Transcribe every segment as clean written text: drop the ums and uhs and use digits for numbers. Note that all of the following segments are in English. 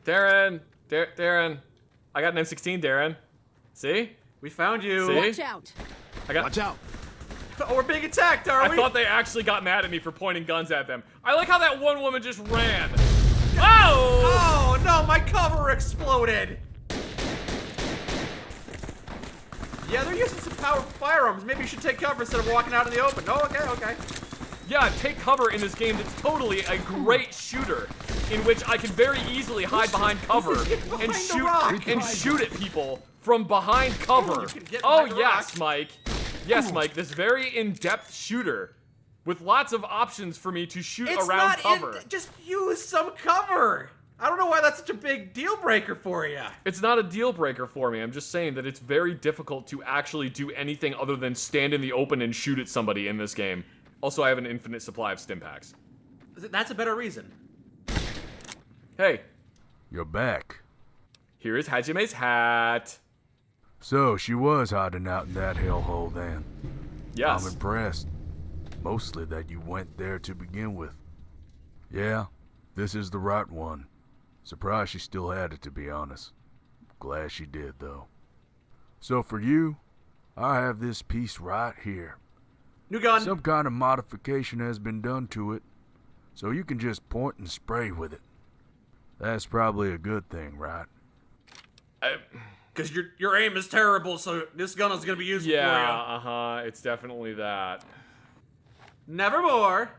Darren. I got an M16, Darren. See? We found you. See? Watch out. Watch out. Oh, we're being attacked, are we? I thought they actually got mad at me for pointing guns at them. I like how that one woman just ran. Oh! Oh, no, my cover exploded. Yeah, they're using some powerful firearms. Maybe you should take cover instead of walking out in the open. Oh, okay. Yeah, take cover in this game that's totally a great shooter, in which I can very easily hide behind cover behind the rock. and shoot at people from behind cover. You can get Oh behind the yes, rock. Mike. Yes, Mike. This very in-depth shooter with lots of options for me to shoot It's around not cover. just use some cover. I don't know why that's such a big deal breaker for you. It's not a deal breaker for me. I'm just saying that it's very difficult to actually do anything other than stand in the open and shoot at somebody in this game. Also, I have an infinite supply of stim packs. That's a better reason. Hey, You're back. here is Hajime's hat. So, she was hiding out in that hellhole then. Yes. I'm impressed. Mostly that you went there to begin with. Yeah, this is the right one. Surprised she still had it, to be honest. Glad she did, though. So for you, I have this piece right here. New gun. Some kind of modification has been done to it, so you can just point and spray with it. That's probably a good thing, right? Because your aim is terrible, so this gun is going to be useful for Yeah, it's definitely that. you. Nevermore.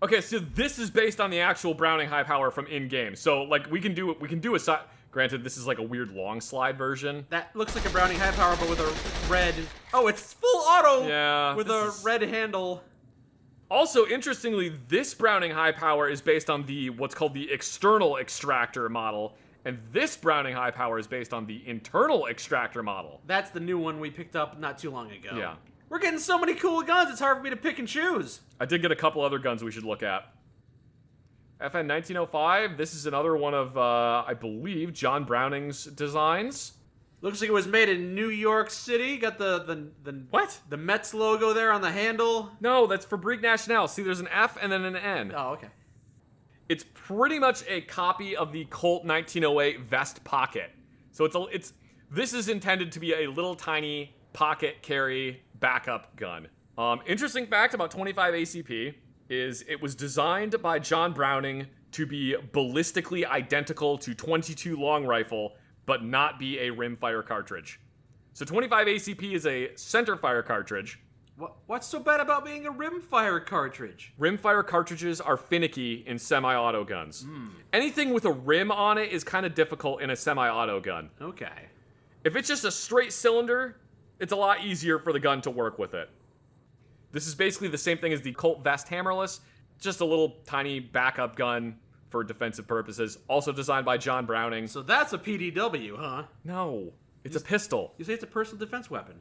Okay, so this is based on the actual Browning high power from in-game. So, like, we can do a side. Granted, this is like a weird long slide version. That looks like a Browning high power, but with a red. Oh, it's full auto. Yeah, With this a is- red handle. Also, interestingly, this Browning high power is based on the what's called the external extractor model, and this Browning high power is based on the internal extractor model. That's the new one we picked up not too long ago. Yeah. We're getting so many cool guns, it's hard for me to pick and choose. I did get a couple other guns we should look at. FN 1905, this is another one of, I believe, John Browning's designs. Looks like it was made in New York City. Got the What? The Mets logo there on the handle. No, that's Fabrique Nationale. See, there's an F and then an N. Oh, okay. It's pretty much a copy of the Colt 1908 vest pocket. So this is intended to be a little tiny pocket carry backup gun. Interesting fact about 25 ACP is it was designed by John Browning to be ballistically identical to 22 long rifle, but not be a rimfire cartridge. So 25 ACP is a centerfire cartridge. What's so bad about being a rimfire cartridge? Rimfire cartridges are finicky in semi-auto guns. Anything with a rim on it is kind of difficult in a semi-auto gun. Okay. If it's just a straight cylinder, it's a lot easier for the gun to work with it. This is basically the same thing as the Colt Vest hammerless, just a little tiny backup gun for defensive purposes, also designed by John Browning. So that's a PDW, huh? No, it's a pistol. You say it's a personal defense weapon.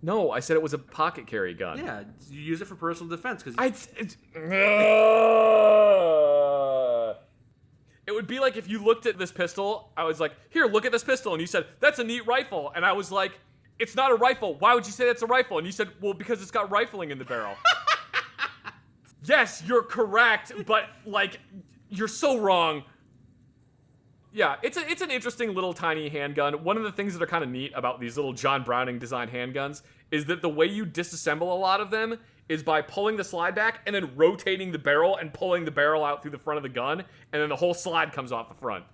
No, I said it was a pocket carry gun. Yeah, you use it for personal defense because It would be like if you looked at this pistol, I was like, here, look at this pistol, and you said, that's a neat rifle, and I was like, it's not a rifle. Why would you say that's a rifle? And you said, well, because it's got rifling in the barrel. Yes, you're correct, but, like, you're so wrong. Yeah, it's an interesting little tiny handgun. One of the things that are kind of neat about these little John Browning designed handguns is that the way you disassemble a lot of them is by pulling the slide back and then rotating the barrel and pulling the barrel out through the front of the gun, and then the whole slide comes off the front.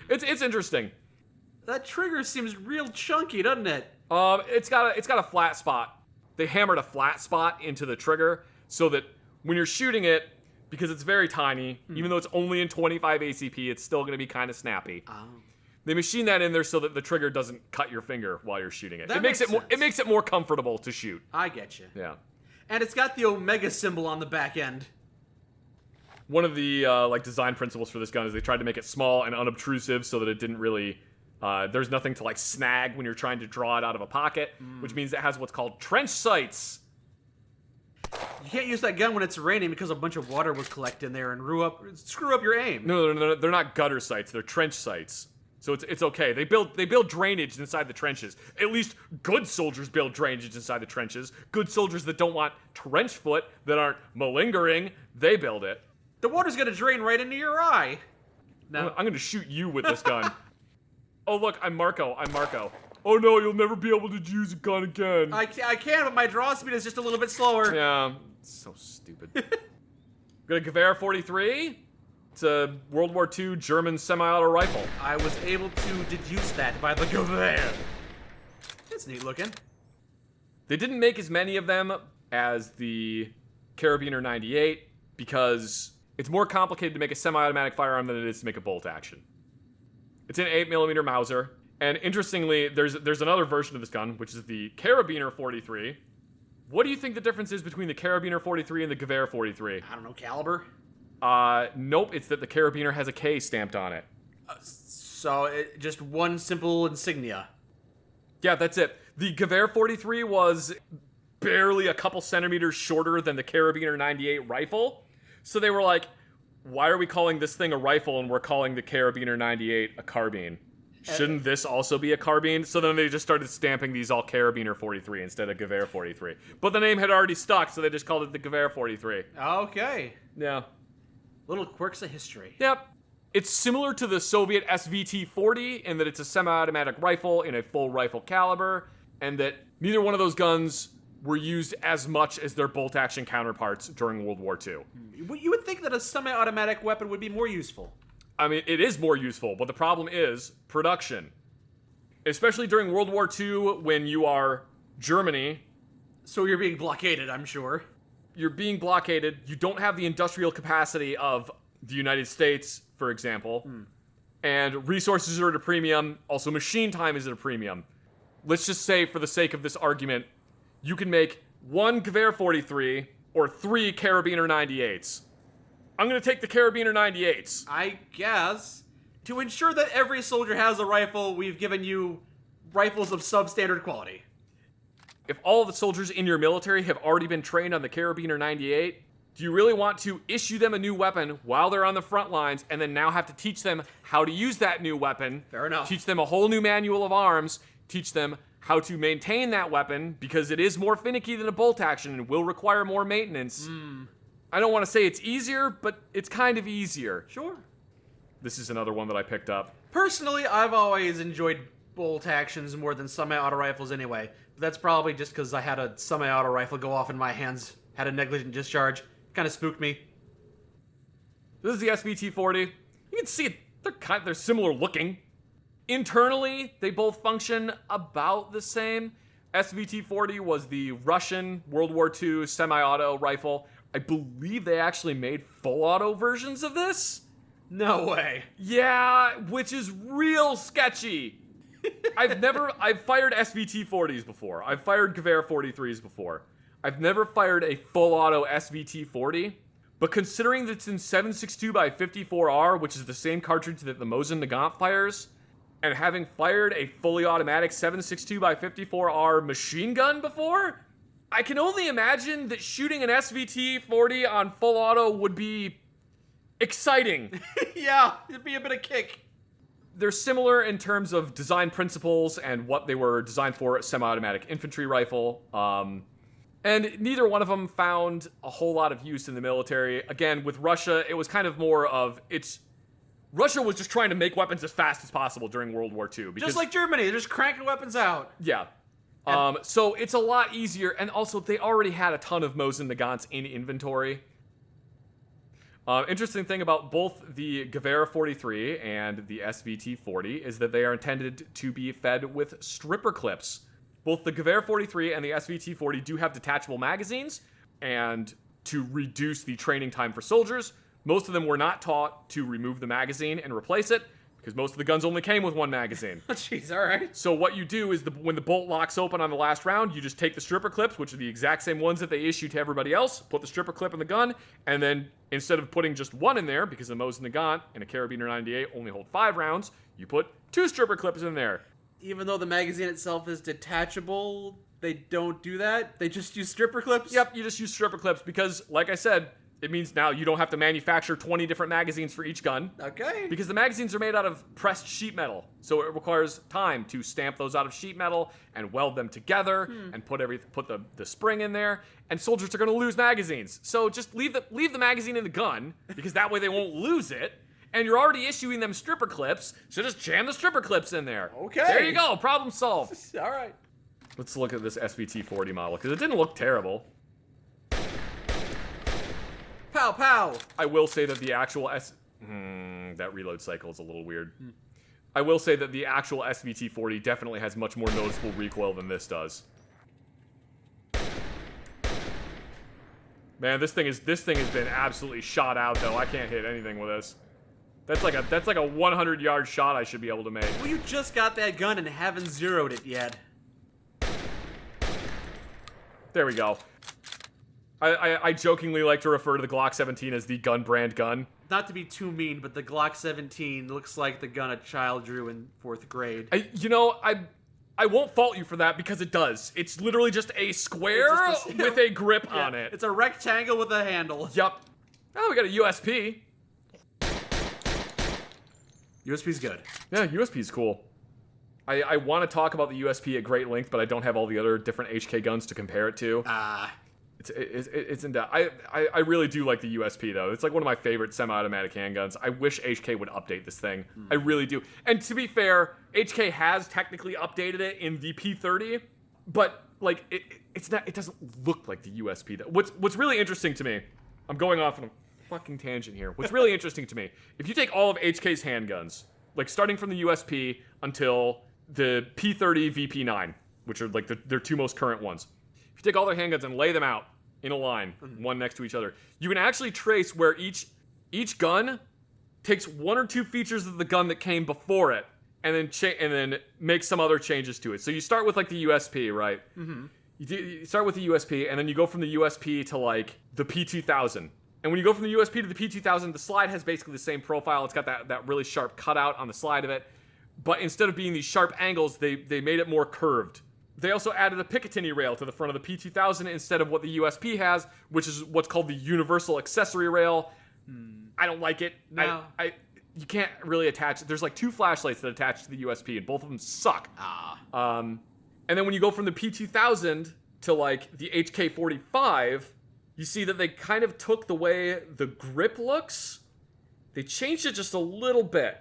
It's interesting. that trigger seems real chunky, doesn't it? It's got a flat spot. They hammered a flat spot into the trigger so that when you're shooting it, because it's very tiny, even though it's only in 25 ACP, it's still going to be kind of snappy. They machine that in there so that the trigger doesn't cut your finger while you're shooting it. That It makes makes it makes it more comfortable to shoot. I get you. Yeah. And it's got the Omega symbol on the back end. One of the design principles for this gun is they tried to make it small and unobtrusive so that it didn't really there's nothing to snag when you're trying to draw it out of a pocket, which means it has what's called trench sights. You can't use that gun when it's raining because a bunch of water was collected in there and screw up your aim. No, they're not gutter sights. They're trench sights. So it's okay. They build drainage inside the trenches. At least good soldiers build drainage inside the trenches. Good soldiers that don't want trench foot, that aren't malingering, they build it. The water's gonna drain right into your eye. No. I'm gonna shoot you with this gun. Oh, look, I'm Marco. Oh no, you'll never be able to use a gun again. I can, but my draw speed is just a little bit slower. Yeah, it's so stupid. Got a Gewehr 43. It's a World War II German semi-auto rifle. I was able to deduce that by the Gewehr. It's neat looking. They didn't make as many of them as the Carabiner 98 because it's more complicated to make a semi-automatic firearm than it is to make a bolt action. It's an 8mm Mauser, and interestingly, there's another version of this gun, which is the Carabiner 43. What do you think the difference is between the Carabiner 43 and the Gewehr 43? I don't know, caliber? Nope, it's that the Carabiner has a K stamped on it. Just one simple insignia. Yeah, that's it. The Gewehr 43 was barely a couple centimeters shorter than the Carabiner 98 rifle. So they were like, why are we calling this thing a rifle and we're calling the Carabiner 98 a carbine? Shouldn't this also be a carbine? So then they just started stamping these all Carabiner 43 instead of Gewehr 43. But the name had already stuck, so they just called it the Gewehr 43. Okay. Yeah. Little quirks of history. Yep. It's similar to the Soviet SVT-40 in that it's a semi-automatic rifle in a full rifle caliber, and that neither one of those guns were used as much as their bolt-action counterparts during World War II. You would think that a semi-automatic weapon would be more useful. I mean, it is more useful, but the problem is production. Especially during World War II when you are Germany. So you're being blockaded, I'm sure. You're being blockaded. You don't have the industrial capacity of the United States, for example. And resources are at a premium. Also, machine time is at a premium. Let's just say, for the sake of this argument, you can make one Gewehr 43 or 3 Carabiner 98s. I'm going to take the Carabiner 98s. I guess. To ensure that every soldier has a rifle, we've given you rifles of substandard quality. If all of the soldiers in your military have already been trained on the Carabiner 98, do you really want to issue them a new weapon while they're on the front lines and then now have to teach them how to use that new weapon? Fair enough. Teach them a whole new manual of arms, teach them how to maintain that weapon because it is more finicky than a bolt action and will require more maintenance. I don't want to say it's easier, but it's kind of easier. Sure. This is another one that I picked up. Personally, I've always enjoyed bolt actions more than semi-auto rifles anyway. But that's probably just because I had a semi-auto rifle go off in my hands, had a negligent discharge. Kind of spooked me. This is the SVT-40. You can see it. They're similar looking. Internally, they both function about the same. SVT-40 was the Russian World War II semi-auto rifle. I believe they actually made full auto versions of this. No way. Yeah, which is real sketchy. I've fired SVT-40s before. I've fired Gewehr 43s before. I've never fired a full auto SVT-40, but considering that it's in 7.62x54R, which is the same cartridge that the Mosin Nagant fires, and having fired a fully automatic 7.62x54R machine gun before, I can only imagine that shooting an SVT-40 on full auto would be exciting. Yeah, it'd be a bit of kick. They're similar in terms of design principles and what they were designed for, a semi-automatic infantry rifle. And neither one of them found a whole lot of use in the military. Again, with Russia, it was kind of more of Russia was just trying to make weapons as fast as possible during World War II. Because, just like Germany, they're just cranking weapons out. Yeah. So it's a lot easier, and also they already had a ton of Mosin Nagants in inventory. Interesting thing about both the Gewehr 43 and the SVT-40 is that they are intended to be fed with stripper clips. Both the Gewehr 43 and the SVT-40 do have detachable magazines, and to reduce the training time for soldiers, most of them were not taught to remove the magazine and replace it, because most of the guns only came with one magazine. Oh, jeez, all right. So what you do is when the bolt locks open on the last round, you just take the stripper clips, which are the exact same ones that they issue to everybody else, put the stripper clip in the gun, and then instead of putting just one in there, because the Mosin Nagant and a Carabiner 98 only hold 5 rounds, you put 2 stripper clips in there. Even though the magazine itself is detachable, they don't do that? They just use stripper clips? Yep, you just use stripper clips because, like I said, it means now you don't have to manufacture 20 different magazines for each gun. Okay. Because the magazines are made out of pressed sheet metal. So it requires time to stamp those out of sheet metal and weld them together and put the spring in there. And soldiers are going to lose magazines. So just leave the magazine in the gun because that way they won't lose it. and you're already issuing them stripper clips, so just jam the stripper clips in there. Okay. There you go, problem solved. All right. Let's look at this SVT-40 model, because it didn't look terrible. Pow, pow. I will say that the actual that reload cycle is a little weird. I will say that the actual SVT-40 definitely has much more noticeable recoil than this does. Man, this thing has been absolutely shot out though. I can't hit anything with this. That's like a 100-yard shot I should be able to make. Well, you just got that gun and haven't zeroed it yet. There we go. I jokingly like to refer to the Glock 17 as the gun brand gun. Not to be too mean, but the Glock 17 looks like the gun a child drew in 4th grade. I won't fault you for that because it does. It's literally just a square with a grip on it. It's a rectangle with a handle. Yup. Oh, we got a USP. USP's good. Yeah, USP's cool. I want to talk about the USP at great length, but I don't have all the other different HK guns to compare it to. It's in depth. I really do like the USP though. It's like one of my favorite semi-automatic handguns. I wish HK would update this thing. I really do. And to be fair, HK has technically updated it in the P30, but like it's not. It doesn't look like the USP though. What's really interesting to me, I'm going off on a fucking tangent here. What's really interesting to me, if you take all of HK's handguns, like starting from the USP until the P30 VP9, which are like their two most current ones. If you take all their handguns and lay them out in a line, one next to each other, you can actually trace where each gun takes one or two features of the gun that came before it, and then make some other changes to it. So you start with like the USP, right? Mm-hmm. You start with the USP, and then you go from the USP to like the P2000. And when you go from the USP to the P2000, the slide has basically the same profile. It's got that really sharp cutout on the slide of it. But instead of being these sharp angles, they made it more curved. They also added a Picatinny rail to the front of the P2000 instead of what the USP has, which is what's called the Universal Accessory Rail. I don't like it. No. You can't really attach. There's like two flashlights that attach to the USP, and both of them suck. And then when you go from the P2000 to like the HK45, you see that they kind of took the way the grip looks. They changed it just a little bit.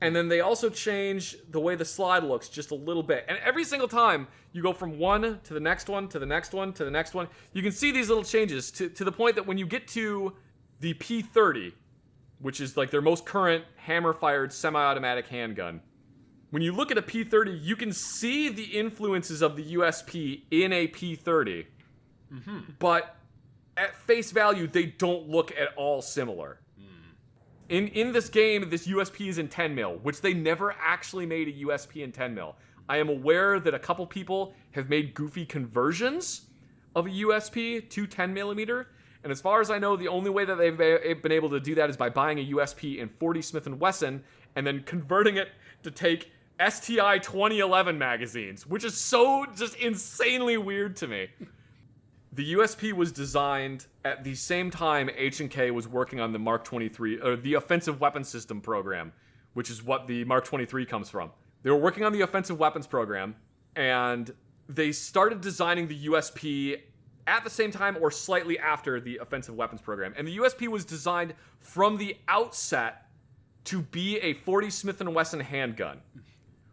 And then they also change the way the slide looks just a little bit. And every single time you go from one to the next one, to the next one, to the next one, you can see these little changes to the point that when you get to the P30, which is like their most current hammer-fired semi-automatic handgun, when you look at a P30, you can see the influences of the USP in a P30. Mm-hmm. But at face value, they don't look at all similar. In this game, this USP is in 10 mil, which they never actually made a USP in 10 mil. I am aware that a couple people have made goofy conversions of a USP to 10 millimeter, and as far as I know, the only way that they've been able to do that is by buying a USP in 40 Smith & Wesson and then converting it to take STI 2011 magazines, which is so just insanely weird to me. The USP was designed at the same time H&K was working on the Mark 23, or the Offensive Weapons System program, which is what the Mark 23 comes from. They were working on the Offensive Weapons program, and they started designing the USP at the same time or slightly after the Offensive Weapons program. And the USP was designed from the outset to be a 40 Smith & Wesson handgun,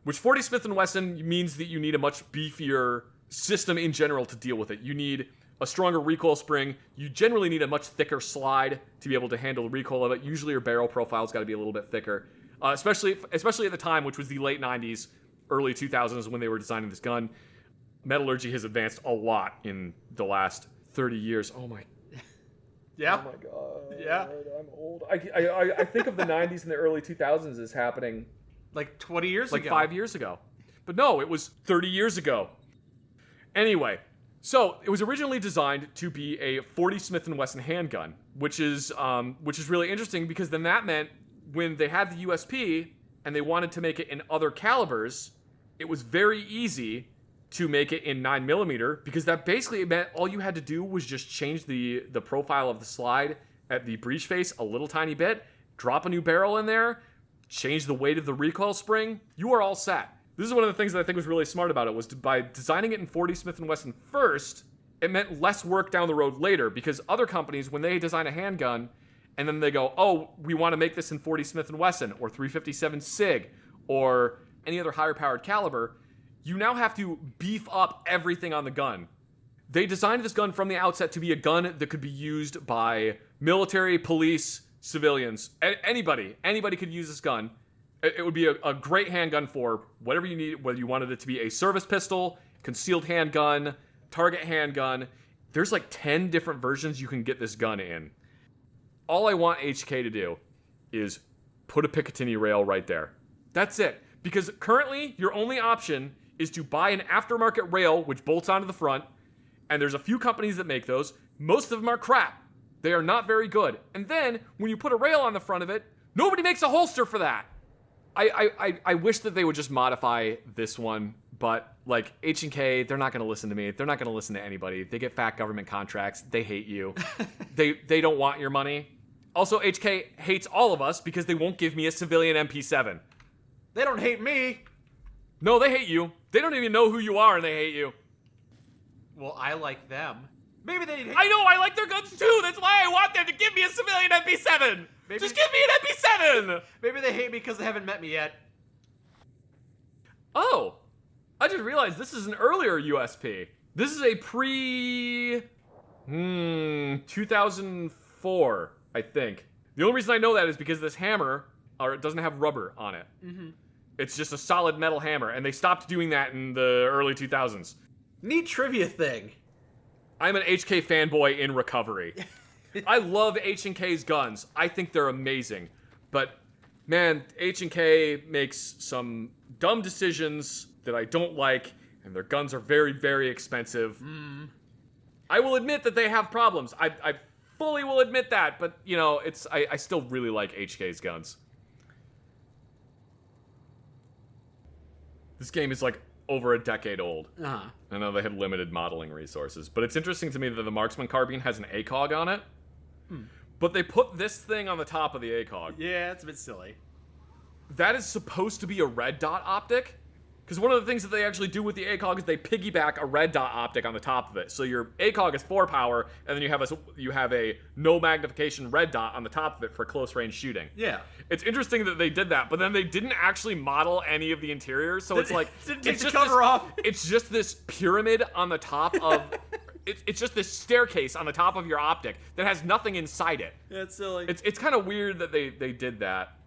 which 40 Smith & Wesson means that you need a much beefier system in general to deal with it. You need a stronger recoil spring. You generally need a much thicker slide to be able to handle the recoil of it. Usually your barrel profile's got to be a little bit thicker, especially at the time, which was the late 90s, early 2000s when they were designing this gun. Metallurgy has advanced a lot in the last 30 years. Oh my. Yeah. Oh my god. Yeah. I'm old. I think of the 90s and the early 2000s as happening like 20 years ago. Like 5 years ago. But no, it was 30 years ago. Anyway, so it was originally designed to be a 40 Smith & Wesson handgun, which is really interesting because then that meant when they had the USP and they wanted to make it in other calibers, it was very easy to make it in 9mm because that basically meant all you had to do was just change the profile of the slide at the breech face a little tiny bit, drop a new barrel in there, change the weight of the recoil spring, you are all set. This is one of the things that I think was really smart about it, was by designing it in 40 Smith & Wesson first, it meant less work down the road later, because other companies, when they design a handgun and then they go, oh, we want to make this in 40 Smith & Wesson or 357 SIG or any other higher powered caliber, you now have to beef up everything on the gun. They designed this gun from the outset to be a gun that could be used by military, police, civilians, anybody. Anybody could use this gun. It would be a great handgun for whatever you need, whether you wanted it to be a service pistol, concealed handgun, target handgun. There's like 10 different versions you can get this gun in. All I want HK to do is put a Picatinny rail right there. That's it. Because currently, your only option is to buy an aftermarket rail, which bolts onto the front, and there's a few companies that make those. Most of them are crap. They are not very good. And then, when you put a rail on the front of it, nobody makes a holster for that. I wish that they would just modify this one, but like H&K, they're not going to listen to me. They're not going to listen to anybody. They get fat government contracts. They hate you. They don't want your money. Also, HK hates all of us because they won't give me a civilian MP7. They don't hate me. No, they hate you. They don't even know who you are and they hate you. Well, I like them. Maybe they hate... I know, I like their guns too. That's why I want them to give me a civilian MP7. Just give me an MP7. Maybe they hate me because they haven't met me yet. Oh, I just realized this is an earlier USP. This is a 2004, I think. The only reason I know that is because this hammer, it doesn't have rubber on it. Mm-hmm. It's just a solid metal hammer, and they stopped doing that in the early 2000s. Neat trivia thing. I'm an HK fanboy in recovery. I love H&K's guns. I think they're amazing. But, man, H&K makes some dumb decisions that I don't like, and their guns are very, very expensive. I will admit that they have problems. I fully will admit that, but, you know, I still really like HK's guns. This game is, like, over a decade old. Uh-huh. I know they had limited modeling resources, but it's interesting to me that the Marksman carbine has an ACOG on it. But they put this thing on the top of the ACOG. Yeah, it's a bit silly. That is supposed to be a red dot optic. Because one of the things that they actually do with the ACOG is they piggyback a red dot optic on the top of it. So your ACOG is 4 power, and then you have a no magnification red dot on the top of it for close range shooting. Yeah. It's interesting that they did that, but then they didn't actually model any of the interiors, so it's like didn't take the cover off. It's just this pyramid on the top of it's just this staircase on the top of your optic that has nothing inside it. Yeah, it's silly. It's kind of weird that they did that.